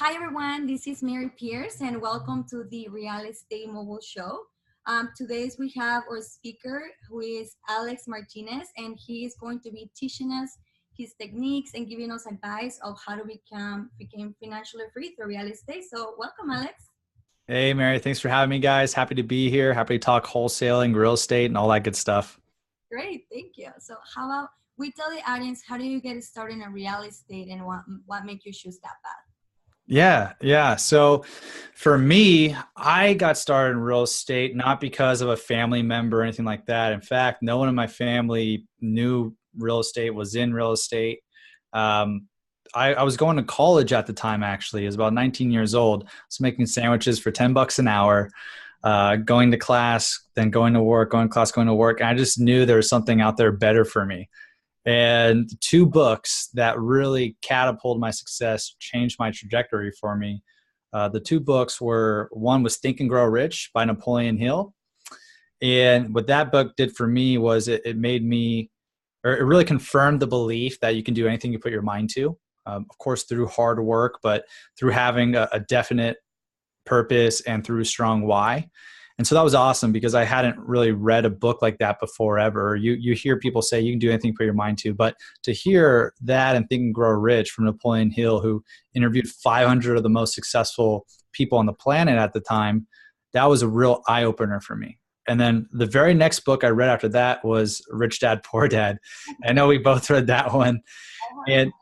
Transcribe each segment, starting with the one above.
Hi everyone, this is Mary Pearce and welcome to the Real Estate Mobile Show. Today we have our speaker who is Alex Martinez, and he is going to be teaching us his techniques and giving us advice of how to become financially free through real estate. So welcome, Alex. Hey, Mary. Thanks for having me, guys. Happy to be here. Happy to talk wholesaling, real estate, and all that good stuff. Great, thank you. So how about we tell the audience, how do you get started in real estate and what made you choose that path? Yeah. So for me, I got started in real estate not because of a family member or anything like that. In fact, no one in my family knew real estate, was in real estate. Um, I was going to college at the time, actually. I was about 19 years old. I was making sandwiches for 10 bucks an hour, going to class, then going to work, going to class, going to work. And I just knew there was something out there better for me. And two books that really catapulted my success, changed my trajectory for me. The two books were, one was Think and Grow Rich by Napoleon Hill. And what that book did for me was it made me, or it really confirmed the belief that you can do anything you put your mind to. Of course, through hard work, but through having a definite purpose and through strong why. And so that was awesome because I hadn't really read a book like that before ever. You hear people say you can do anything you put your mind to, but to hear that and Think and Grow Rich from Napoleon Hill, who interviewed 500 of the most successful people on the planet at the time, that was a real eye opener for me. And then the very next book I read after that was Rich Dad Poor Dad. I know we both read that one. I have And it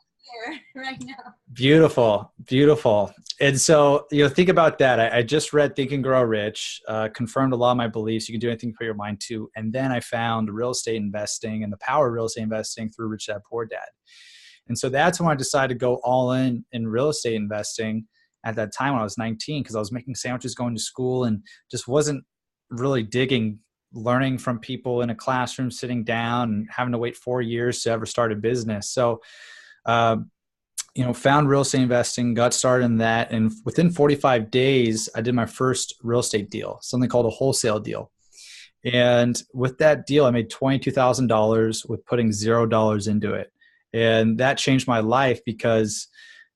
here right now. beautiful. And so, think about that. I just read Think and Grow Rich, confirmed a lot of my beliefs. You can do anything you put your mind to. And then I found real estate investing and the power of real estate investing through Rich Dad Poor Dad. And so that's when I decided to go all in real estate investing at that time when I was 19, because I was making sandwiches going to school and just wasn't really digging learning from people in a classroom, sitting down and having to wait 4 years to ever start a business. So, uh, found real estate investing, got started in that. And within 45 days, I did my first real estate deal, something called a wholesale deal. And with that deal, I made $22,000 with putting $0 into it. And that changed my life because,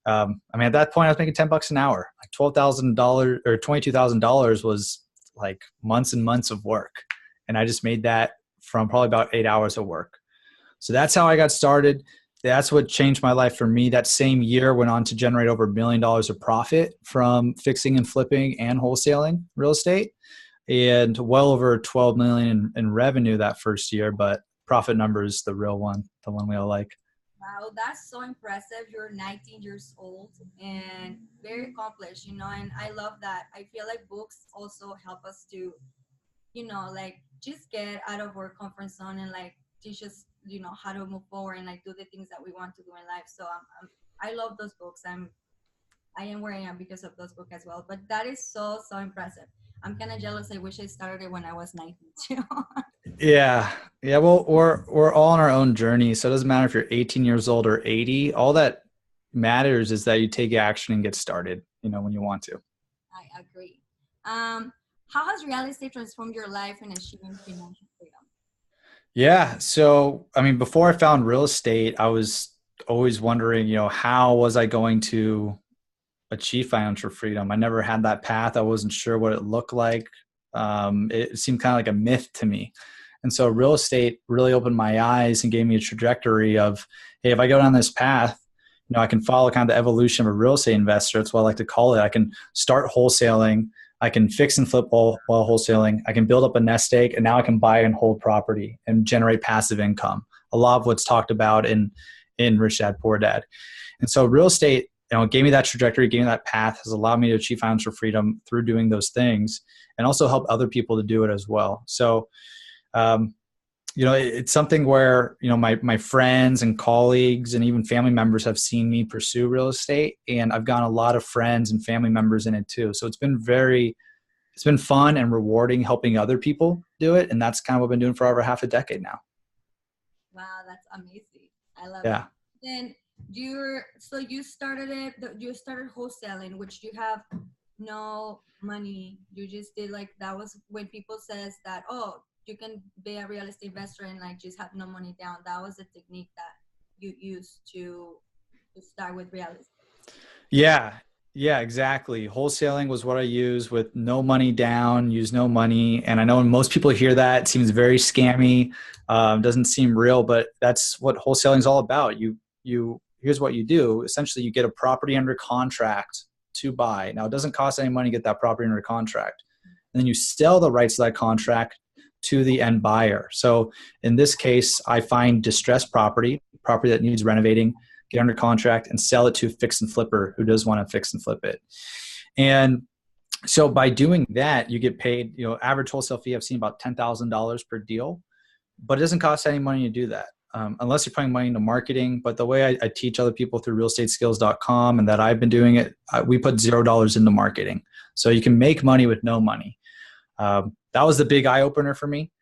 at that point I was making 10 bucks an hour. Like $12,000 or $22,000 was like months and months of work. And I just made that from probably about 8 hours of work. So that's how I got started. That's what changed my life for me. That same year went on to generate over $1 million of profit from fixing and flipping and wholesaling real estate, and well over 12 million in revenue that first year. But profit number is the real one, the one we all like. Wow, that's so impressive. You're 19 years old and very accomplished, and I love that. I feel like books also help us to, like just get out of our comfort zone and like teach us, how to move forward and like do the things that we want to do in life. So I love those books. I am where I am because of those books as well. But that is so impressive. I'm kind of jealous. I wish I started it when I was 19 too. Yeah. Well, we're all on our own journey, so it doesn't matter if you're 18 years old or 80. All that matters is that you take action and get started. When you want to. I agree. How has real estate transformed your life and achieving financial freedom? Yeah. So, before I found real estate, I was always wondering, how was I going to achieve financial freedom? I never had that path. I wasn't sure what it looked like. It seemed kind of like a myth to me. And so real estate really opened my eyes and gave me a trajectory of, hey, if I go down this path, I can follow kind of the evolution of a real estate investor. That's what I like to call it. I can start wholesaling. I can fix and flip while wholesaling. I can build up a nest egg, and now I can buy and hold property and generate passive income. A lot of what's talked about in Rich Dad Poor Dad. And so real estate, gave me that trajectory, gave me that path, has allowed me to achieve financial freedom through doing those things, and also help other people to do it as well. So, it's something where, my friends and colleagues and even family members have seen me pursue real estate, and I've gotten a lot of friends and family members in it too. So it's been fun and rewarding helping other people do it. And that's kind of what I've been doing for over half a decade now. Wow, that's amazing. I love it. Yeah. Then you started it. You started wholesaling, which you have no money. You just did like that was when people says that, oh, you can be a real estate investor and like just have no money down. That was the technique that you used to start with real estate. Yeah. Yeah, exactly. Wholesaling was what I used with no money down, use no money. And I know when most people hear that, it seems very scammy, doesn't seem real, but that's what wholesaling is all about. Here's what you do. Essentially, you get a property under contract to buy. Now, it doesn't cost any money to get that property under contract. And then you sell the rights to that contract to the end buyer. So in this case, I find distressed property that needs renovating, get under contract and sell it to a fix and flipper who does want to fix and flip it. And so by doing that, you get paid, average wholesale fee I've seen about $10,000 per deal, but it doesn't cost any money to do that. Unless you're putting money into marketing. But the way I teach other people through realestateskills.com and that I've been doing it, we put $0 into marketing. So you can make money with no money. That was the big eye opener for me.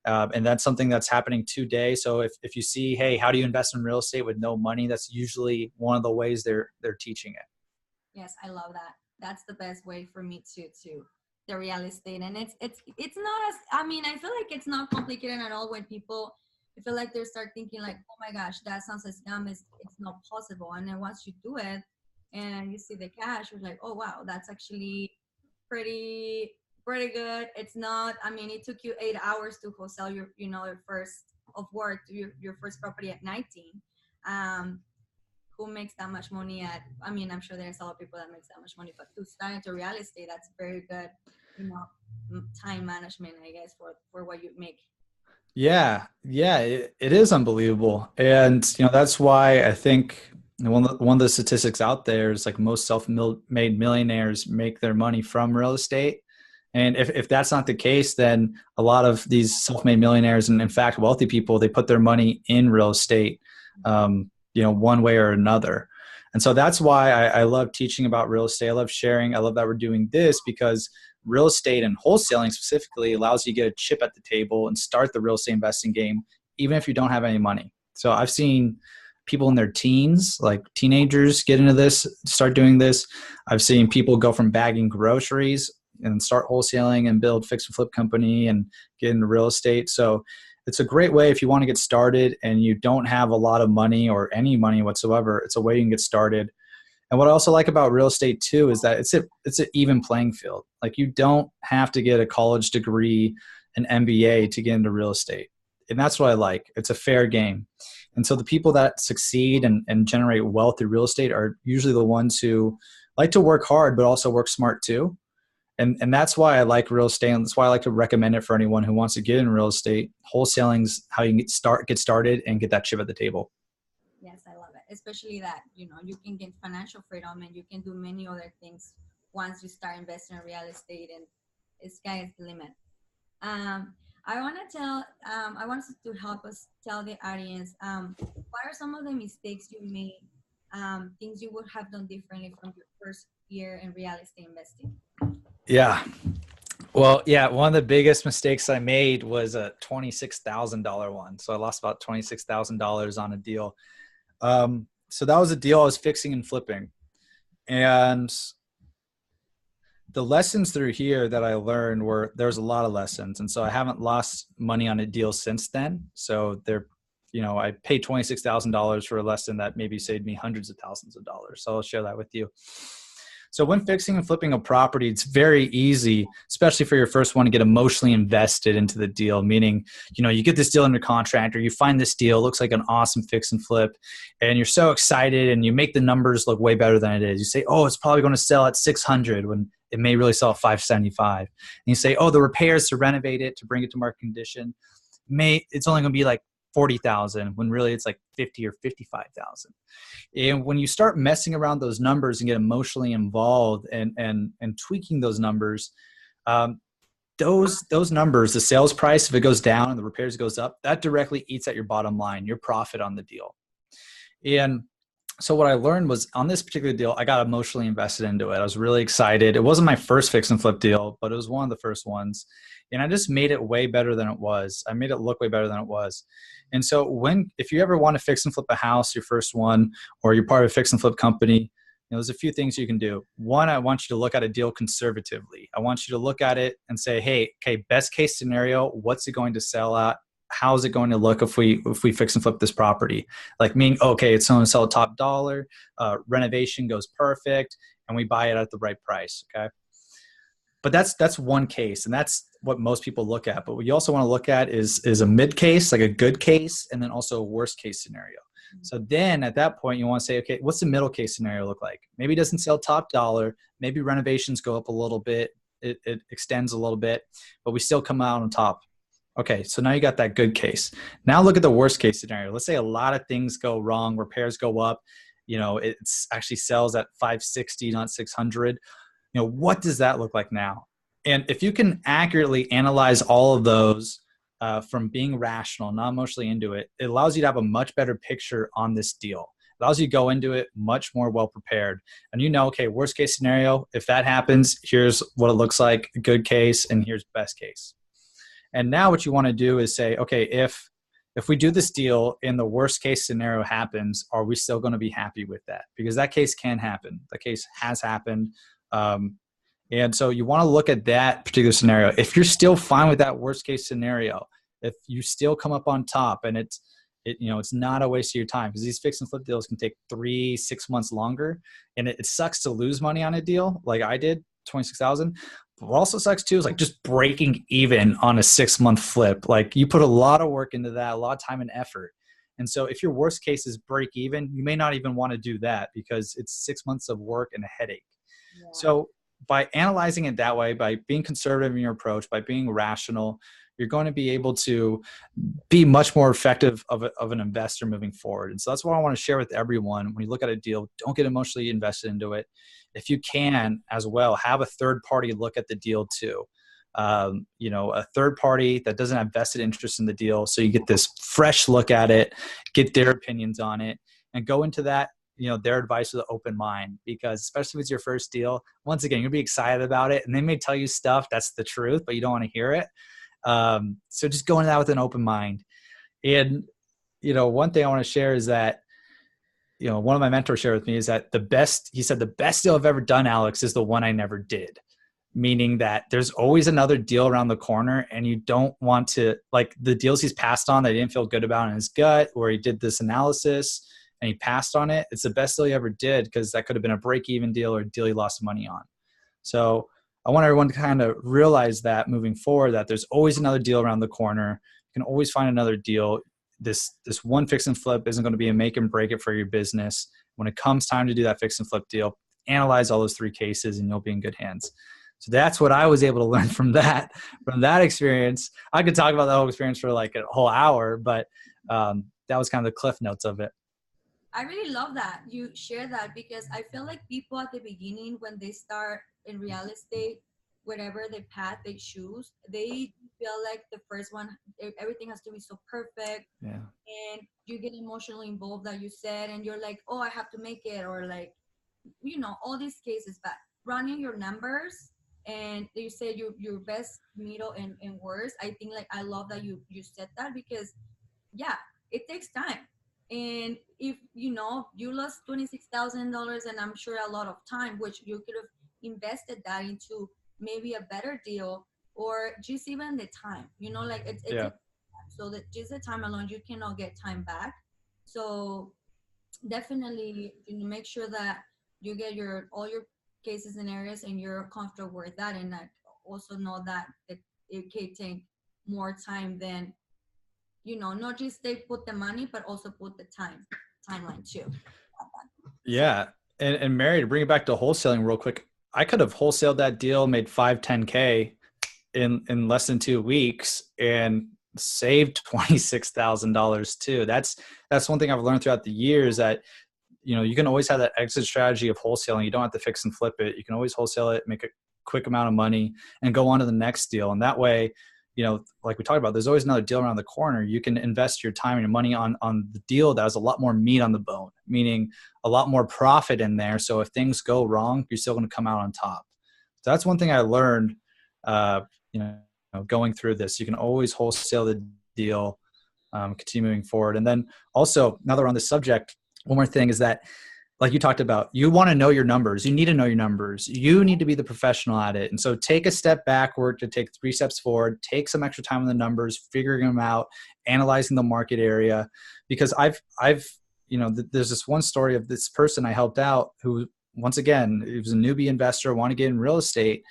And that's something that's happening today. So if you see, hey, how do you invest in real estate with no money? That's usually one of the ways they're teaching it. Yes, I love that. That's the best way for me to the real estate. And it's not as, I mean, I feel like it's not complicated at all when people, I feel like they start thinking like, oh my gosh, that sounds like scam. It's not possible. And then once you do it and you see the cash, you're like, oh wow, that's actually pretty good. It's not, I mean, it took you 8 hours to wholesale your first of work, your first property at 19. Um, who makes that much money at, I mean, I'm sure there's a lot of people that makes that much money, but to start into real estate, that's very good, time management, I guess, for what you make. Yeah, it is unbelievable. And, that's why I think one of the statistics out there is like most self-made millionaires make their money from real estate. And if that's not the case, then a lot of these self-made millionaires and in fact wealthy people, they put their money in real estate, one way or another. And so that's why I love teaching about real estate. I love sharing. I love that we're doing this because real estate and wholesaling specifically allows you to get a chip at the table and start the real estate investing game, even if you don't have any money. So I've seen people in their teens, like teenagers, get into this, start doing this. I've seen people go from bagging groceries and start wholesaling and build fix and flip company and get into real estate. So it's a great way if you want to get started and you don't have a lot of money or any money whatsoever. It's a way you can get started. And what I also like about real estate too is that it's an even playing field. Like you don't have to get a college degree, an MBA to get into real estate. And that's what I like. It's a fair game. And so the people that succeed and generate wealth through real estate are usually the ones who like to work hard, but also work smart too. And that's why I like real estate. And that's why I like to recommend it for anyone who wants to get in real estate. Wholesaling's how you get started and get that chip at the table. Yes, I love it. Especially that, you can get financial freedom and you can do many other things once you start investing in real estate, and the sky is the limit. I want to help us tell the audience, what are some of the mistakes you made, things you would have done differently from your first year in real estate investing? Yeah. Well, yeah, one of the biggest mistakes I made was a $26,000 one. So I lost about $26,000 on a deal. So that was a deal I was fixing and flipping. And the lessons through here that I learned there's a lot of lessons. And so I haven't lost money on a deal since then. So I paid $26,000 for a lesson that maybe saved me hundreds of thousands of dollars. So I'll share that with you. So when fixing and flipping a property, it's very easy, especially for your first one, to get emotionally invested into the deal. Meaning, you get this deal under contract or you find this deal, looks like an awesome fix and flip, and you're so excited and you make the numbers look way better than it is. You say, oh, it's probably going to sell at 600 when it may really sell at 575. And you say, oh, the repairs to renovate it, to bring it to market condition, it's only going to be like 40,000 when really it's like 50 or 55,000. And when you start messing around those numbers and get emotionally involved and tweaking those numbers, those numbers, the sales price, if it goes down and the repairs goes up, that directly eats at your bottom line, your profit on the deal. And so what I learned was on this particular deal, I got emotionally invested into it. I was really excited. It wasn't my first fix and flip deal, but it was one of the first ones. And I just made it way better than it was. I made it look way better than it was. And so if you ever want to fix and flip a house, your first one, or you're part of a fix and flip company, there's a few things you can do. One, I want you to look at a deal conservatively. I want you to look at it and say, hey, okay, best case scenario, what's it going to sell at? how's it going to look if we fix and flip this property? Like meaning, okay, it's going to sell top dollar, renovation goes perfect, and we buy it at the right price. Okay. But that's one case, and that's what most people look at. But what you also want to look at is a mid case, like a good case, and then also a worst case scenario. So then at that point, you want to say, okay, what's the middle case scenario look like? Maybe it doesn't sell top dollar. Maybe renovations go up a little bit. It extends a little bit, but we still come out on top. Okay, so now you got that good case. Now look at the worst case scenario. Let's say a lot of things go wrong, repairs go up, it's actually sells at 560, not 600. What does that look like now? And if you can accurately analyze all of those from being rational, not emotionally into it, it allows you to have a much better picture on this deal. It allows you to go into it much more well prepared. And okay, worst case scenario, if that happens, here's what it looks like, a good case, and here's best case. And now what you want to do is say, okay, if we do this deal and the worst case scenario happens, are we still going to be happy with that? Because that case can happen. The case has happened. And so you want to look at that particular scenario. If you're still fine with that worst case scenario, if you still come up on top and it's not a waste of your time, because these fix and flip deals can take 3-6 months longer, and it sucks to lose money on a deal like I did, 26,000. But what also sucks too is like just breaking even on a 6-month flip. Like you put a lot of work into that, a lot of time and effort. And so if your worst case is break even, you may not even want to do that because it's 6 months of work and a headache. Yeah. So by analyzing it that way, by being conservative in your approach, by being rational, you're going to be able to be much more effective of an investor moving forward. And so that's what I want to share with everyone. When you look at a deal, don't get emotionally invested into it. If you can as well, have a third party look at the deal too. A third party that doesn't have vested interest in the deal. So you get this fresh look at it, get their opinions on it, and go into that, their advice with an open mind, because especially if it's your first deal, once again, you'll be excited about it and they may tell you stuff that's the truth, but you don't want to hear it. So just go into that with an open mind. And, one thing I want to share is that, one of my mentors shared with me is that he said, the best deal I've ever done, Alex, is the one I never did. Meaning that there's always another deal around the corner, and you don't want to, like the deals he's passed on that he didn't feel good about in his gut, or he did this analysis and he passed on it. It's the best deal he ever did, because that could have been a break-even deal or a deal he lost money on. So I want everyone to kind of realize that moving forward, that there's always another deal around the corner. You can always find another deal. This one fix and flip isn't going to be a make and break it for your business. When it comes time to do that fix and flip deal, analyze all those 3 cases and you'll be in good hands. So that's what I was able to learn from that experience. I could talk about the whole experience for like a whole hour, but that was kind of the cliff notes of it. I really love that you share that, because I feel like people at the beginning, when they start in real estate, whatever the path they choose, they feel like the first one, everything has to be so perfect. Yeah. And you get emotionally involved, that you said, and you're like, oh, I have to make it, or like, all these cases. But running your numbers, and you say your best, middle, and worst. I think, like, I love that you said that, because yeah, it takes time. And if you lost $26,000, and I'm sure a lot of time, which you could have invested that into maybe a better deal, or just even the time, like it's yeah. So that just the time alone, you cannot get time back. So definitely, make sure that you get all your cases and areas, and you're comfortable with that, and also know that it can take more time than, not just they put the money, but also put the timeline too. Yeah. And Mary, to bring it back to wholesaling real quick, I could have wholesaled that deal, made 5-10K in less than 2 weeks, and saved $26,000 too. That's one thing I've learned throughout the years, that you can always have that exit strategy of wholesaling. You don't have to fix and flip it. You can always wholesale it, make a quick amount of money, and go on to the next deal. And that way, like we talked about, there's always another deal around the corner. You can invest your time and your money on the deal that has a lot more meat on the bone, meaning a lot more profit in there. So if things go wrong, you're still going to come out on top. So that's one thing I learned, going through this. You can always wholesale the deal, continue moving forward. And then also, now that we're on the subject, one more thing is that like you talked about, you want to know your numbers. You need to know your numbers. You need to be the professional at it. And so take a step backward to take 3 steps forward, take some extra time on the numbers, figuring them out, analyzing the market area. Because there's this one story of this person I helped out who, once again, he was a newbie investor, wanted to get in real estate.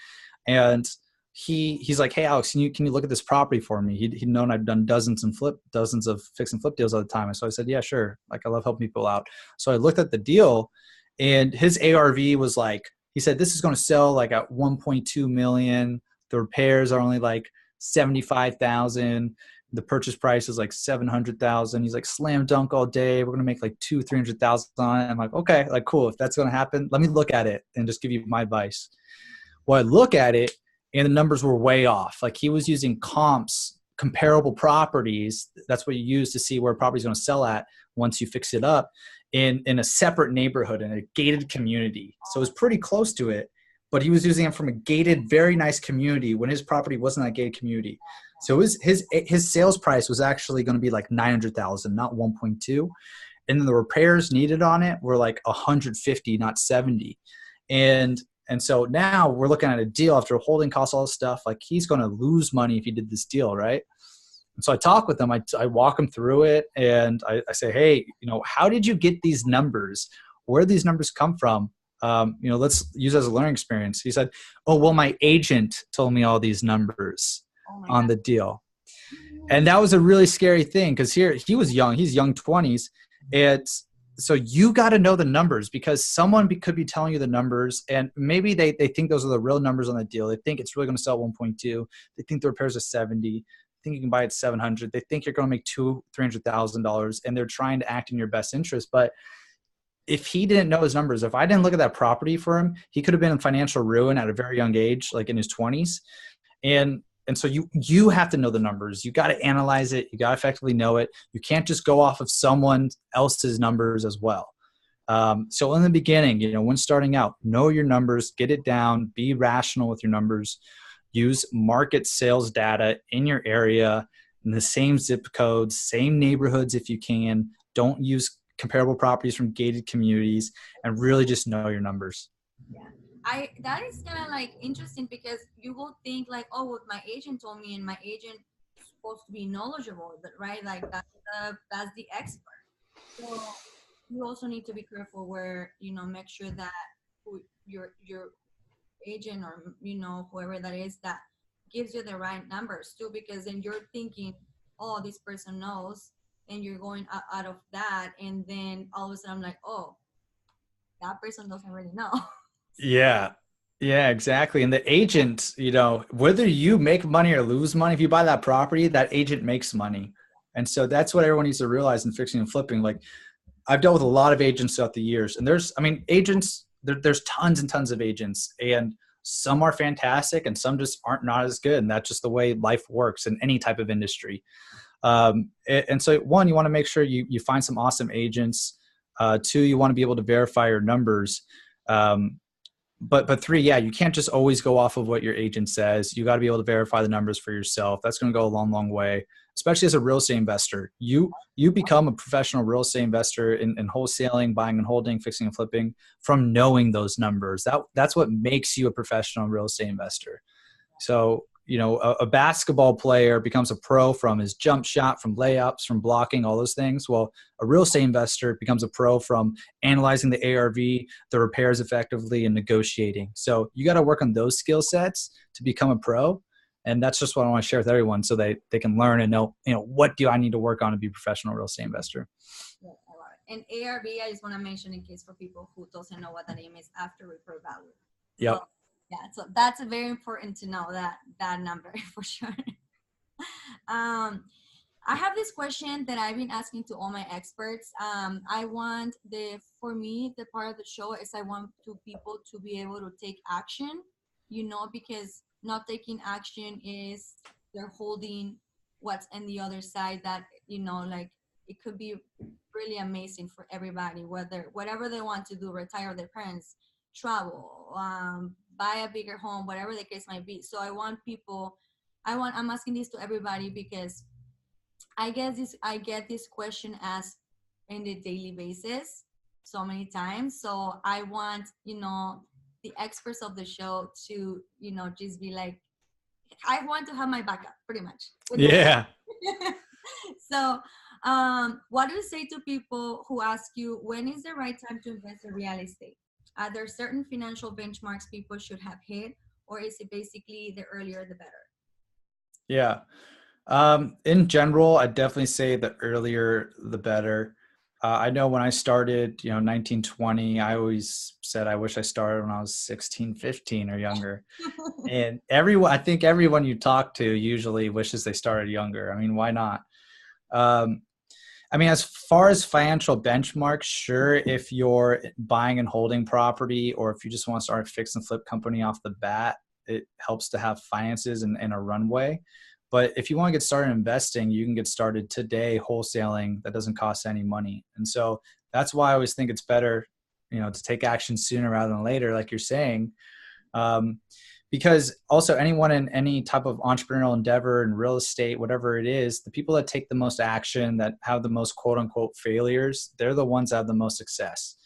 And he's like, hey, Alex, can you look at this property for me? He'd known I'd done dozens of fix and flip deals all the time. And so I said, yeah, sure. Like, I love helping people out. So I looked at the deal, and his ARV was like, he said, this is going to sell like at 1.2 million. The repairs are only like 75,000. The purchase price is like 700,000. He's like, slam dunk all day. We're going to make like 300,000 on it. I'm like, okay, like, cool. If that's going to happen, let me look at it and just give you my advice. Well, I look at it, and the numbers were way off. Like, he was using comps, comparable properties. That's what you use to see where a property is going to sell at once you fix it up in a separate neighborhood, in a gated community. So it was pretty close to it, but he was using it from a gated, very nice community when his property wasn't that gated community. So his sales price was actually going to be like 900,000, not 1.2. And then the repairs needed on it were like 150, not 70. And so now we're looking at a deal after holding costs, all this stuff. Like, he's going to lose money if he did this deal, right? And so I talk with him. I walk him through it, and I say, hey, how did you get these numbers? Where did these numbers come from? Let's use it as a learning experience. He said, oh, well, my agent told me all these numbers on the deal. And that was a really scary thing, because here he was young. He's young 20s. So you got to know the numbers, because someone could be telling you the numbers, and maybe they think those are the real numbers on the deal. They think it's really going to sell 1.2. They think the repairs are 70. They think you can buy it 700. They think you're going to make $300,000, and they're trying to act in your best interest. But if he didn't know his numbers, if I didn't look at that property for him, he could have been in financial ruin at a very young age, like in his 20s. And so you have to know the numbers. You got to analyze it. You got to effectively know it. You can't just go off of someone else's numbers as well. So in the beginning, when starting out, know your numbers, get it down, be rational with your numbers, use market sales data in your area, in the same zip codes, same neighborhoods if you can. Don't use comparable properties from gated communities, and really just know your numbers. Yeah. That is kind of like interesting, because you will think like, oh, what my agent told me, and my agent is supposed to be knowledgeable, right? Like, that's the expert. So you also need to be careful where, make sure that your agent, or whoever that is, that gives you the right numbers too, because then you're thinking, oh, this person knows, and you're going out of that, and then all of a sudden I'm like, oh, that person doesn't really know. Yeah. Yeah, exactly. And the agent, whether you make money or lose money, if you buy that property, that agent makes money. And so that's what everyone needs to realize in fixing and flipping. Like, I've dealt with a lot of agents throughout the years, and agents, there's tons and tons of agents, and some are fantastic and some just aren't not as good. And that's just the way life works in any type of industry. And so, one, you want to make sure you find some awesome agents. Two, you want to be able to verify your numbers. But three, yeah, you can't just always go off of what your agent says. You got to be able to verify the numbers for yourself. That's going to go a long, long way, especially as a real estate investor. You become a professional real estate investor in wholesaling, buying and holding, fixing and flipping from knowing those numbers. That's what makes you a professional real estate investor. So, a basketball player becomes a pro from his jump shot, from layups, from blocking, all those things. Well, a real estate investor becomes a pro from analyzing the ARV, the repairs effectively, and negotiating. So you got to work on those skill sets to become a pro. And that's just what I want to share with everyone, so they can learn and know, what do I need to work on to be a professional real estate investor. Yeah, I love it. And ARV, I just want to mention, in case for people who doesn't know what that name is, after repair value. Yep. So, yeah, so that's very important to know that number for sure. I have this question that I've been asking to all my experts. For me, the part of the show is I want people to be able to take action, because not taking action is they're holding what's on the other side, that, like, it could be really amazing for everybody, whatever they want to do, retire their parents, travel, buy a bigger home, whatever the case might be. So I'm asking this to everybody, because I get this question asked in the daily basis. so many times. So I want, the experts of the show to, just be like, I want to have my backup pretty much with those. Yeah. So, what do you say to people who ask you when is the right time to invest in real estate? Are there certain financial benchmarks people should have hit, or is it basically the earlier the better? Yeah. In general, I definitely say the earlier the better. I know when I started, 1920, I always said I wish I started when I was 16, 15 or younger. And I think everyone you talk to usually wishes they started younger. I mean, why not? Um, I mean, as far as financial benchmarks, sure, if you're buying and holding property, or if you just want to start a fix and flip company off the bat, it helps to have finances and a runway. But if you want to get started investing, you can get started today wholesaling. That doesn't cost any money. And so that's why I always think it's better, to take action sooner rather than later, like you're saying. Um, because also anyone in any type of entrepreneurial endeavor in real estate, whatever it is, the people that take the most action, that have the most quote unquote failures, they're the ones that have the most success.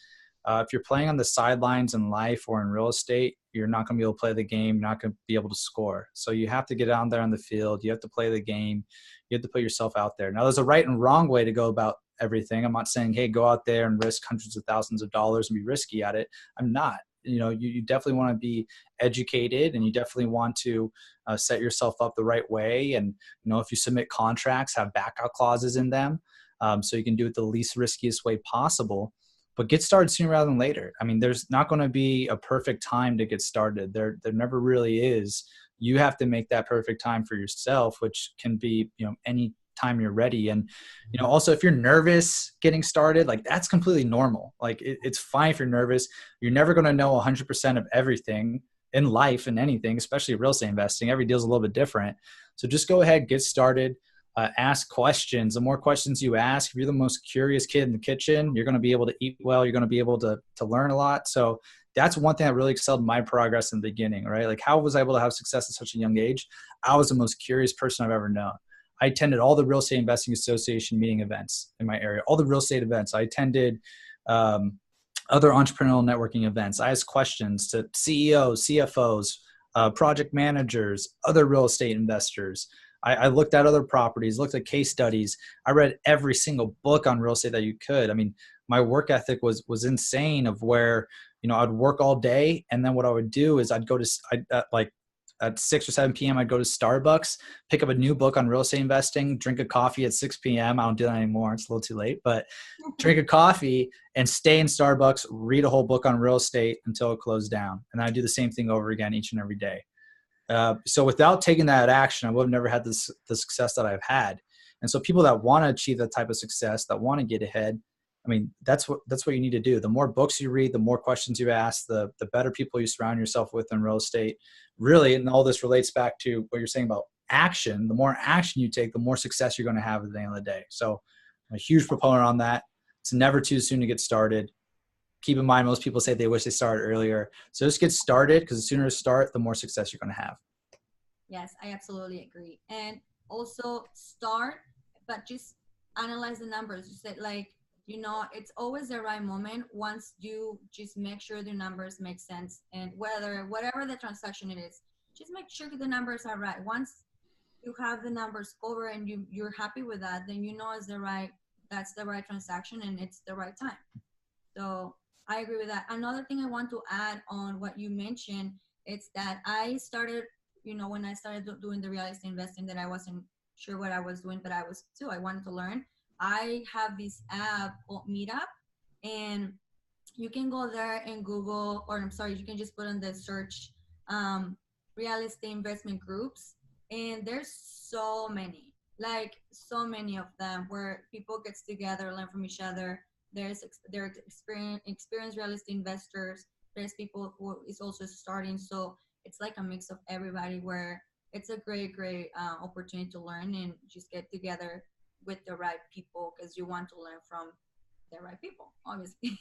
If you're playing on the sidelines in life or in real estate, you're not going to be able to play the game. You're not going to be able to score. So you have to get out there on the field. You have to play the game. You have to put yourself out there. Now, there's a right and wrong way to go about everything. I'm not saying, hey, go out there and risk hundreds of thousands of dollars and be risky at it. I'm not. You definitely want to be educated, and you definitely want to set yourself up the right way. And, if you submit contracts, have backup clauses in them, so you can do it the least riskiest way possible. But get started sooner rather than later. I mean, there's not going to be a perfect time to get started. There never really is. You have to make that perfect time for yourself, which can be, any time you're ready. And, also if you're nervous getting started, like that's completely normal. Like it's fine if you're nervous. You're never going to know 100% of everything in life and anything, especially real estate investing. Every deal's a little bit different. So just go ahead, get started. Ask questions. The more questions you ask, if you're the most curious kid in the kitchen, you're going to be able to eat well. You're going to be able to learn a lot. So that's one thing that really excelled my progress in the beginning, right? Like how was I able to have success at such a young age? I was the most curious person I've ever known. I attended all the Real Estate Investing Association meeting events in my area, all the real estate events. I attended other entrepreneurial networking events. I asked questions to CEOs, CFOs, project managers, other real estate investors. I looked at other properties, looked at case studies. I read every single book on real estate that you could. I mean, my work ethic was insane, of where, I'd work all day. And then what I would do is I'd go to at 6 or 7 p.m., I'd go to Starbucks, pick up a new book on real estate investing, drink a coffee at 6 p.m. I don't do that anymore. It's a little too late, but drink a coffee and stay in Starbucks, read a whole book on real estate until it closed down. And then I do the same thing over again each and every day. So without taking that action, I would have never had the success that I've had. And so people that want to achieve that type of success, that want to get ahead, I mean, that's what you need to do. The more books you read, the more questions you ask, the better people you surround yourself with in real estate. Really, and all this relates back to what you're saying about action. The more action you take, the more success you're going to have at the end of the day. So I'm a huge proponent on that. It's never too soon to get started. Keep in mind, most people say they wish they started earlier. So just get started, because the sooner you start, the more success you're going to have. Yes, I absolutely agree. And also start, but just analyze the numbers. You said it's always the right moment once you just make sure the numbers make sense. And whatever the transaction it is, just make sure the numbers are right. Once you have the numbers covered and you're happy with that, then that's the right transaction and it's the right time. So I agree with that. Another thing I want to add on what you mentioned, it's that I started, when I started doing the real estate investing, that I wasn't sure what I was doing, but I wanted to learn. I have this app called Meetup, and you can go there and Google, or I'm sorry, you can just put on the search real estate investment groups, and there's so many of them where people gets together, learn from each other. There experienced real estate investors. There's people who is also starting, so it's like a mix of everybody, where it's a great opportunity to learn and just get together with the right people, because you want to learn from the right people, obviously.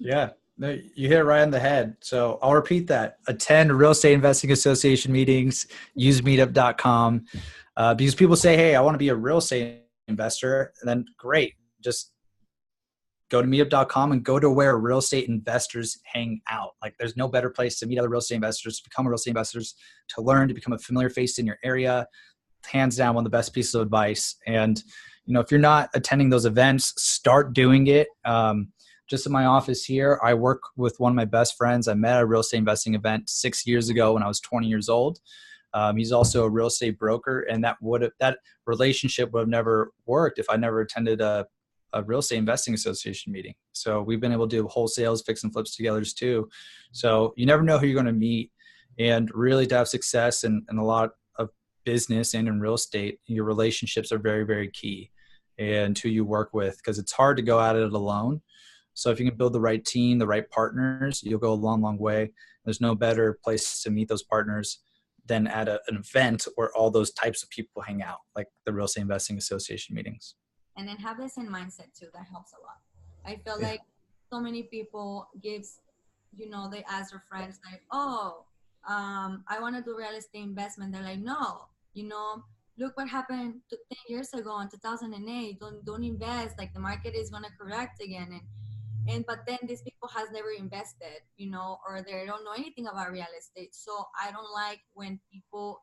Yeah, no, you hit it right on the head. So I'll repeat that. Attend Real Estate Investing Association meetings, use meetup.com. Because people say, hey, I want to be a real estate investor. And then great, just go to meetup.com and go to where real estate investors hang out. Like there's no better place to meet other real estate investors, to become a real estate investors, to learn, to become a familiar face in your area. Hands down, one of the best pieces of advice. And, if you're not attending those events, start doing it. Just in my office here, I work with one of my best friends. I met at a real estate investing event 6 years ago when I was 20 years old. He's also a real estate broker, and that relationship would have never worked if I never attended a real estate investing association meeting. So we've been able to do wholesales, fix and flips together too. So you never know who you're going to meet, and really to have success in a lot of business and in real estate, your relationships are very, very key, and who you work with, because it's hard to go at it alone. So if you can build the right team, the right partners, you'll go a long, long way. There's no better place to meet those partners than at an event where all those types of people hang out, like the Real Estate Investing Association meetings. And then have this in mindset too. That helps a lot. I feel like so many people they ask their friends like, oh, I want to do real estate investment. They're like, no, look what happened 10 years ago in 2008. Don't invest. Like the market is going to correct again. But then these people has never invested, or they don't know anything about real estate. So I don't like when people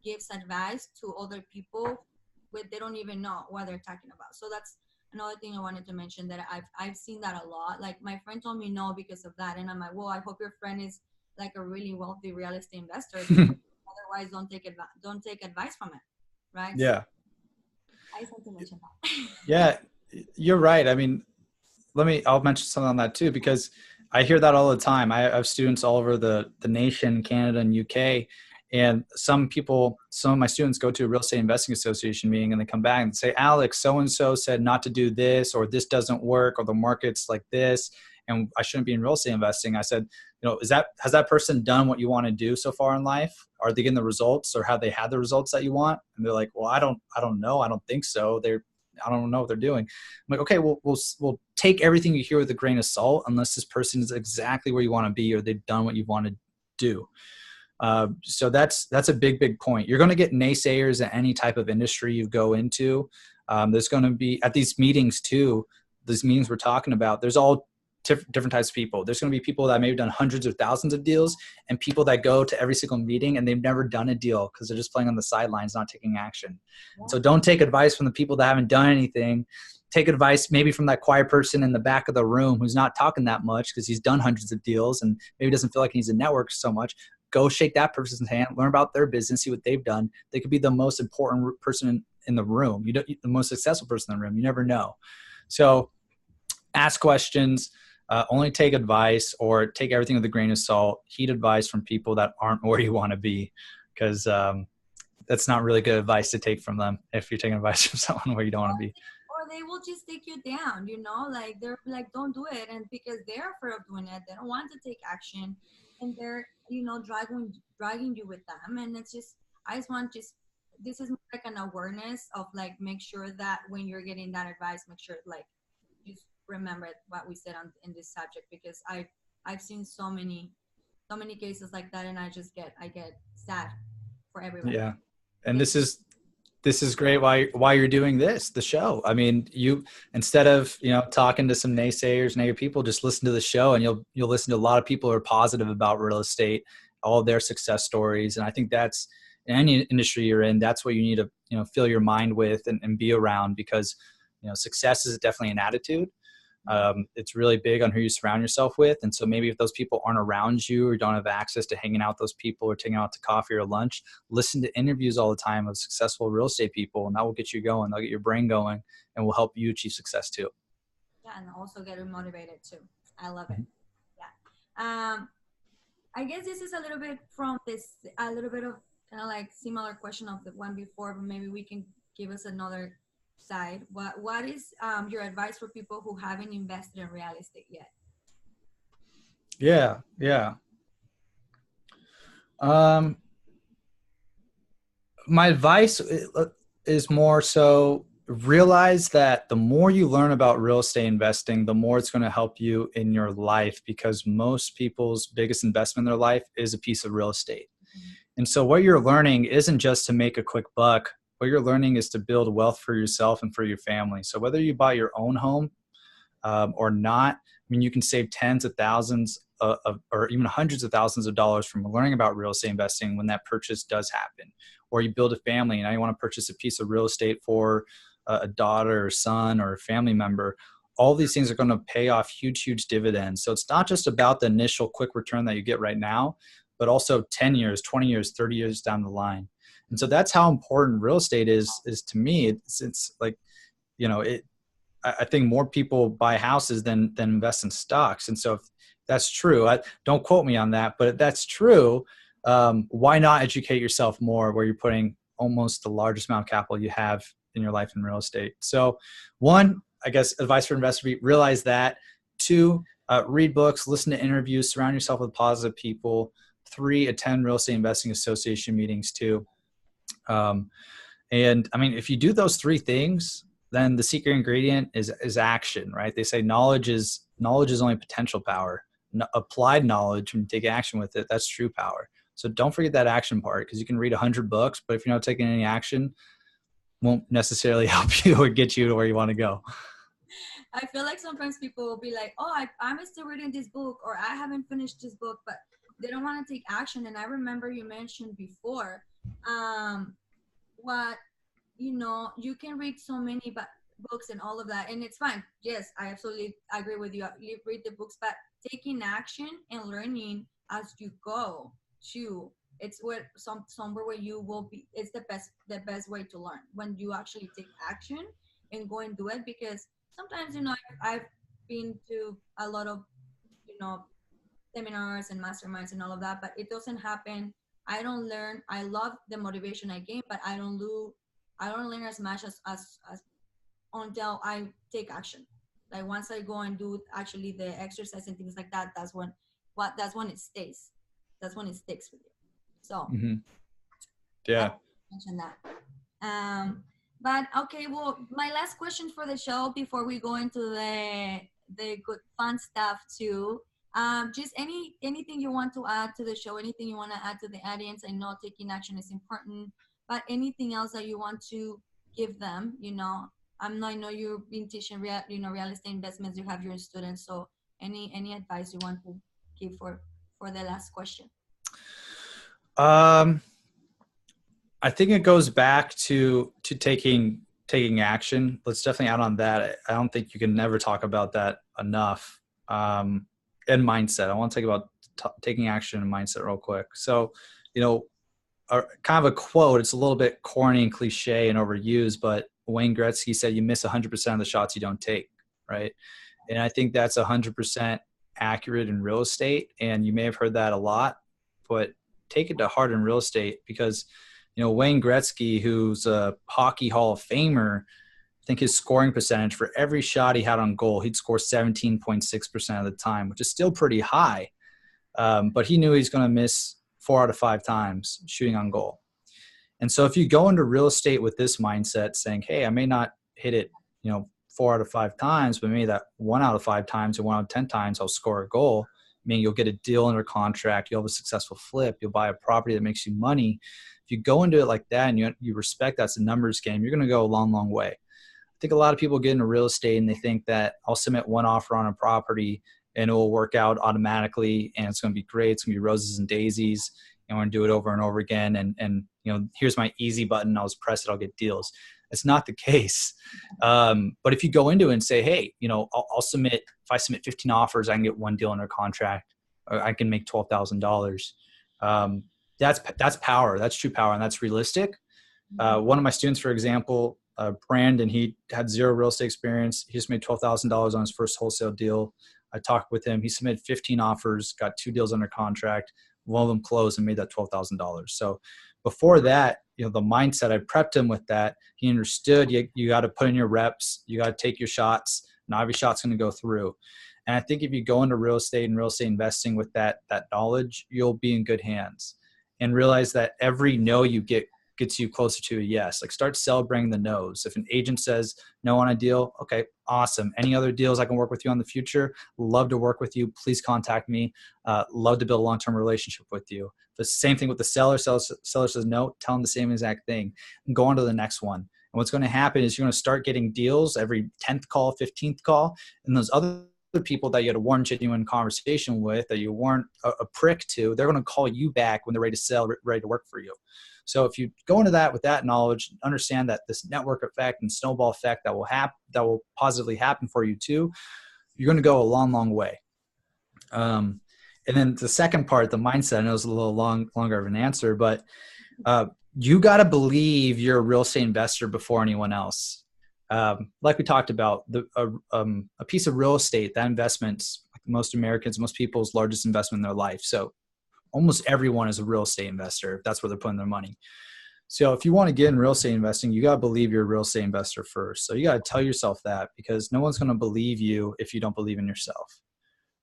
gives advice to other people they don't even know what they're talking about. So that's another thing I wanted to mention, that I've seen that a lot. Like my friend told me no because of that, and I'm like, well, I hope your friend is like a really wealthy real estate investor. Otherwise, don't take advice from it, right? Yeah. So I just want to mention that. Yeah, you're right. I mean, I'll mention something on that too, because I hear that all the time. I have students all over the nation, Canada and UK. And some of my students go to a real estate investing association meeting and they come back and say, Alex, so-and-so said not to do this, or this doesn't work, or the market's like this, and I shouldn't be in real estate investing. I said, has that person done what you want to do so far in life? Are they getting the results, or have they had the results that you want? And they're like, well, I don't know. I don't think so. I don't know what they're doing. I'm like, okay, we'll take everything you hear with a grain of salt, unless this person is exactly where you want to be, or they've done what you want to do. So that's a big, big point. You're going to get naysayers at any type of industry you go into. There's going to be at these meetings too, these meetings we're talking about, there's all different types of people. There's going to be people that may have done hundreds of thousands of deals, and people that go to every single meeting and they've never done a deal because they're just playing on the sidelines, not taking action. Yeah. So don't take advice from the people that haven't done anything. Take advice maybe from that quiet person in the back of the room who's not talking that much because he's done hundreds of deals and maybe doesn't feel like he needs a network so much. Go shake that person's hand, learn about their business, see what they've done. They could be the most important person in the room. The most successful person in the room. You never know. So ask questions, only take advice, or take everything with a grain of salt. Heed advice from people that aren't where you want to be, because that's not really good advice to take from them if you're taking advice from someone where you don't want to be. Or they will just take you down, like they're like, don't do it. And because they're afraid of doing it, they don't want to take action. And they're, dragging you with them. And it's just, this is like an awareness of like, make sure that when you're getting that advice, make sure like, just remember what we said in this subject, because I've seen so many cases like that, and I get sad for everyone. Yeah. And this is great why you're doing the show. I mean, you, instead of, talking to some naysayers, negative people, just listen to the show, and you'll listen to a lot of people who are positive about real estate, all of their success stories. And I think that's, in any industry you're in, that's what you need to, fill your mind with and be around, because, success is definitely an attitude. It's really big on who you surround yourself with. And so maybe if those people aren't around you, or don't have access to hanging out with those people or taking out to coffee or lunch, listen to interviews all the time of successful real estate people, and that will get you going. They'll get your brain going and will help you achieve success too. Yeah, and also get motivated too. I love it. Yeah. I guess this is a little bit of kind of like similar question of the one before, but maybe we can give us another side. What is your advice for people who haven't invested in real estate yet? Yeah. My advice is more so realize that the more you learn about real estate investing, the more it's going to help you in your life, because most people's biggest investment in their life is a piece of real estate. Mm-hmm. And so what you're learning isn't just to make a quick buck. What you're learning is to build wealth for yourself and for your family. So whether you buy your own home, or not. I mean, you can save tens of thousands or even hundreds of thousands of dollars from learning about real estate investing when that purchase does happen. Or you build a family and now you want to purchase a piece of real estate for a daughter or son or a family member. All these things are going to pay off huge, huge dividends. So it's not just about the initial quick return that you get right now, but also 10 years, 20 years, 30 years down the line. And so that's how important real estate is to me. It's like, I think more people buy houses than invest in stocks. And so if that's true, don't quote me on that, but if that's true, why not educate yourself more where you're putting almost the largest amount of capital you have in your life in real estate? So one, I guess, advice for investors, realize that. Two, read books, listen to interviews, surround yourself with positive people. Three, attend real estate investing association meetings too. And I mean, if you do those three things, then the secret ingredient is action, right? They say knowledge is only potential power. Applied knowledge, when you take action with it, that's true power. So don't forget that action part, because you can read 100 books, but if you're not taking any action, won't necessarily help you or get you to where you want to go. I feel like sometimes people will be like, oh, I'm still reading this book, or I haven't finished this book, but they don't want to take action. And I remember you mentioned before, what, you can read so many books and all of that, and it's fine. Yes, I absolutely agree with you. You read the books, but taking action and learning as you go too, it's what somewhere where you will be. It's the best way to learn, when you actually take action and go and do it. Because sometimes, I've been to a lot of, seminars and masterminds and all of that, but it doesn't happen. I don't learn. I love the motivation I gain, but I don't learn as much as until I take action. Like once I go and do actually the exercise and things like that, that's when it stays. That's when it sticks with you. So yeah, mention that. But okay, well, my last question for the show before we go into the good fun stuff too. Just anything you want to add to the show, anything you want to add to the audience. I know taking action is important, but anything else that you want to give them, I know you've been teaching real estate investments. You have your students, so any advice you want to give for the last question? I think it goes back to taking action. Let's definitely add on that. I don't think you can never talk about that enough. And mindset. I want to talk about taking action and mindset real quick. So, kind of a quote. It's a little bit corny and cliche and overused, but Wayne Gretzky said, "You miss 100% of the shots you don't take." Right, and I think that's 100% accurate in real estate. And you may have heard that a lot, but take it to heart in real estate, because Wayne Gretzky, who's a Hockey Hall of Famer, I think his scoring percentage for every shot he had on goal, he'd score 17.6% of the time, which is still pretty high. But he knew he's going to miss 4 out of 5 times shooting on goal. And so if you go into real estate with this mindset saying, hey, I may not hit it, 4 out of 5 times, but maybe that 1 out of 5 times or 1 out of 10 times I'll score a goal. I mean, you'll get a deal under contract. You'll have a successful flip. You'll buy a property that makes you money. If you go into it like that and you respect that's a numbers game, you're going to go a long, long way. I think a lot of people get into real estate and they think that I'll submit one offer on a property and it will work out automatically and it's going to be great. It's going to be roses and daisies. And we're going to do it over and over again. And here's my easy button. I'll just press it. I'll get deals. It's not the case. But if you go into it and say, hey, I'll submit, if I submit 15 offers, I can get 1 deal under contract, or I can make $12,000. That's power. That's true power. And that's realistic. One of my students, for example, Brandon, he had 0 real estate experience. He just made $12,000 on his first wholesale deal. I talked with him. He submitted 15 offers, got 2 deals under contract. One of them closed and made that $12,000. So before that, the mindset, I prepped him with that. He understood you got to put in your reps. You got to take your shots. Not every shot's going to go through. And I think if you go into real estate and real estate investing with that knowledge, you'll be in good hands. And realize that every no you get gets you closer to a yes. Like, start celebrating the no's. If an agent says no on a deal, okay, awesome. Any other deals I can work with you on the future? Love to work with you. Please contact me. Love to build a long-term relationship with you. The same thing with the seller. Seller says no, tell them the same exact thing and go on to the next one. And what's going to happen is you're going to start getting deals every 10th call, 15th call. And those other people that you had a warm, genuine conversation with, that you weren't a prick to, they're going to call you back when they're ready to sell, ready to work for you. So if you go into that with that knowledge, understand that this network effect and snowball effect that will positively happen for you too, you're going to go a long, long way. And then the second part, the mindset, I know it's a little longer of an answer, but you got to believe you're a real estate investor before anyone else. Like we talked about, a piece of real estate, that investment's like most Americans, most people's largest investment in their life. So almost everyone is a real estate investor if that's where they're putting their money. So if you want to get in real estate investing, you got to believe you're a real estate investor first. So you got to tell yourself that, because no one's going to believe you if you don't believe in yourself.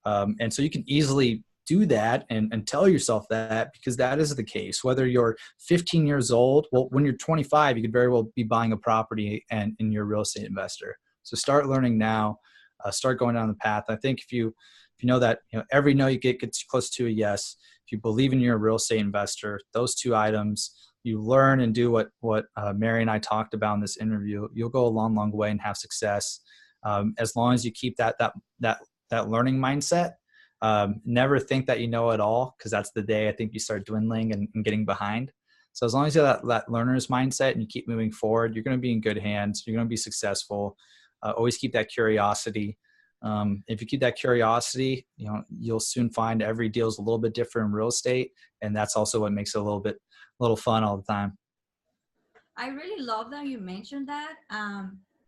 And so you can easily do that and tell yourself that, because that is the case. Whether you're 15 years old, well, when you're 25, you could very well be buying a property and you're a real estate investor. So start learning now, start going down the path. I think if you know that, every no you get gets close to a yes. If you believe in you're a real estate investor, those two items, you learn and do what Mary and I talked about in this interview, you'll go a long, long way and have success. As long as you keep that learning mindset. Never think that you know it all, because that's the day I think you start dwindling and getting behind. So as long as you have that learner's mindset and you keep moving forward, you're going to be in good hands. You're going to be successful. Always keep that curiosity. If you keep that curiosity, you'll soon find every deal is a little bit different in real estate, and that's also what makes it a little fun all the time. I really love that you mentioned that,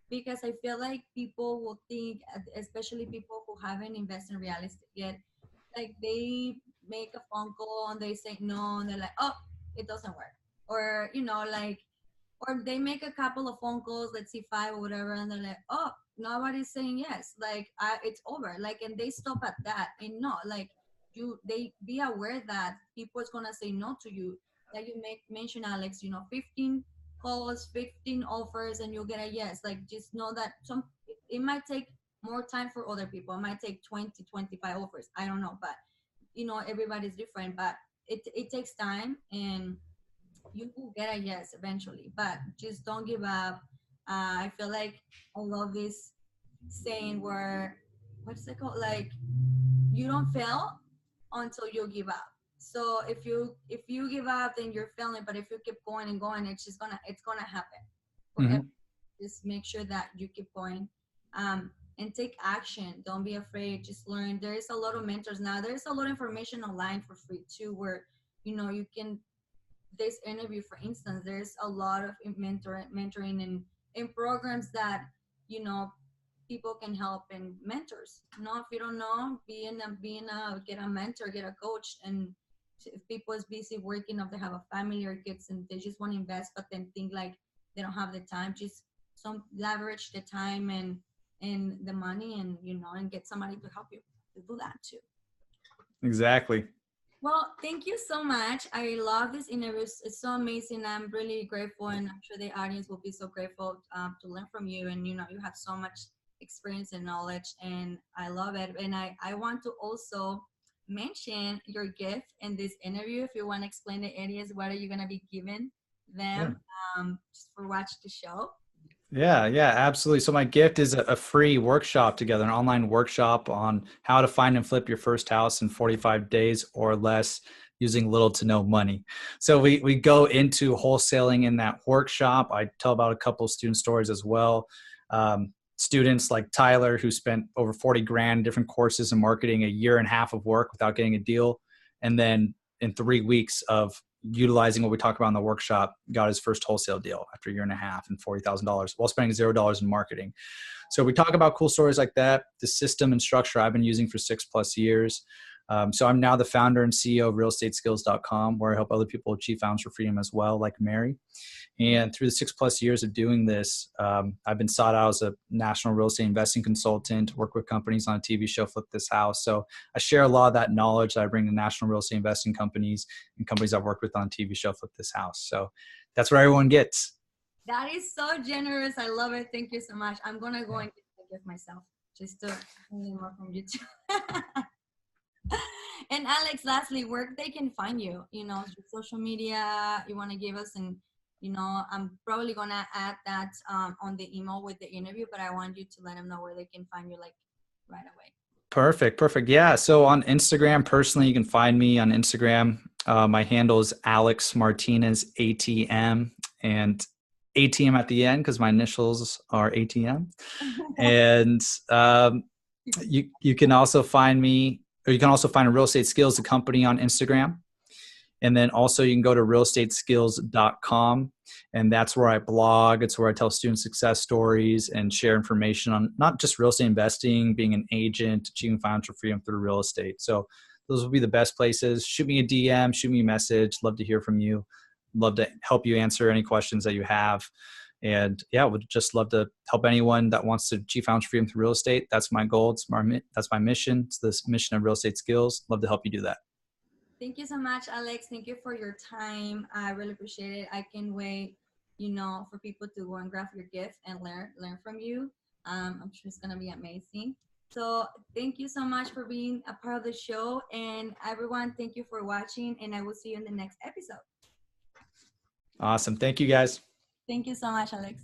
because I feel like people will think, especially people who haven't invested in real estate yet, like they make a phone call and they say no, and they're like, oh, it doesn't work. Or, or they make a couple of phone calls, let's see, 5 or whatever, and they're like, oh, nobody's saying yes. Like, it's over. Like, and they stop at that. And no, like, they be aware that people is going to say no to you. Like you mention, Alex, 15 calls, 15 offers, and you'll get a yes. Like, just know that it might take more time for other people. It might take 20, 25 offers. I don't know, but everybody's different, but it takes time, and you will get a yes eventually, but just don't give up. I feel like I love this saying where, what's it called? Like, you don't fail until you give up. So if you give up, then you're failing. But if you keep going and going, it's gonna happen. Mm-hmm. Just make sure that you keep going, and take action. Don't be afraid. Just learn. There is a lot of mentors now. There's a lot of information online for free too, where you can. This interview, for instance, there's a lot of mentoring and programs that people can help, and mentors. If you don't know, get a mentor, get a coach. And if people is busy working, if they have a family or kids and they just want to invest, but then think like they don't have the time, just leverage the time and the money, and and get somebody to help you to do that too. Exactly. Well, thank you so much. I love this interview. It's so amazing. I'm really grateful, and I'm sure the audience will be so grateful to learn from you. And you have so much experience and knowledge, and I love it. And I want to also mention your gift in this interview. If you want to explain the areas, what are you going to be giving them, just for watch the show? Yeah, absolutely. So my gift is a free workshop together, an online workshop on how to find and flip your first house in 45 days or less using little to no money. So we go into wholesaling in that workshop. I tell about a couple of student stories as well. Students like Tyler, who spent over 40 grand in different courses in marketing, a year and a half of work without getting a deal. And then in 3 weeks of utilizing what we talked about in the workshop, got his first wholesale deal after a year and a half and $40,000 while spending $0 in marketing. So we talk about cool stories like that, the system and structure I've been using for 6+ years. So I'm now the founder and CEO of realestateskills.com, where I help other people achieve financial freedom as well, like Mary. And through the 6+ years of doing this, I've been sought out as a national real estate investing consultant, work with companies on a TV show, Flip This House. So I share a lot of that knowledge that I bring to national real estate investing companies and companies I've worked with on a TV show, Flip This House. So that's what everyone gets. That is so generous. I love it. Thank you so much. I'm going to go and get a gift myself, just to learn more from you too. And Alex, lastly, where they can find you, your social media, you want to give us, and I'm probably gonna add that on the email with the interview, but I want you to let them know where they can find you like right away. Perfect. Perfect. Yeah. So on Instagram, personally, you can find me on Instagram. My handle is Alex Martinez ATM, and ATM at the end because my initials are ATM. And you can also find me, or you can also find Real Estate Skills, the company, on Instagram. And then also you can go to realestateskills.com, and that's where I blog. It's where I tell student success stories and share information on not just real estate investing, being an agent, achieving financial freedom through real estate. So those will be the best places. Shoot me a DM, shoot me a message. Love to hear from you. Love to help you answer any questions that you have. And yeah, would just love to help anyone that wants to achieve financial freedom through real estate. That's my goal. That's my mission. It's this mission of Real Estate Skills. Love to help you do that. Thank you so much, Alex. Thank you for your time. I really appreciate it. I can't wait, for people to go and grab your gift and learn from you. I'm sure it's gonna be amazing. So thank you so much for being a part of the show. And everyone, thank you for watching. And I will see you in the next episode. Awesome. Thank you, guys. Thank you so much, Alex.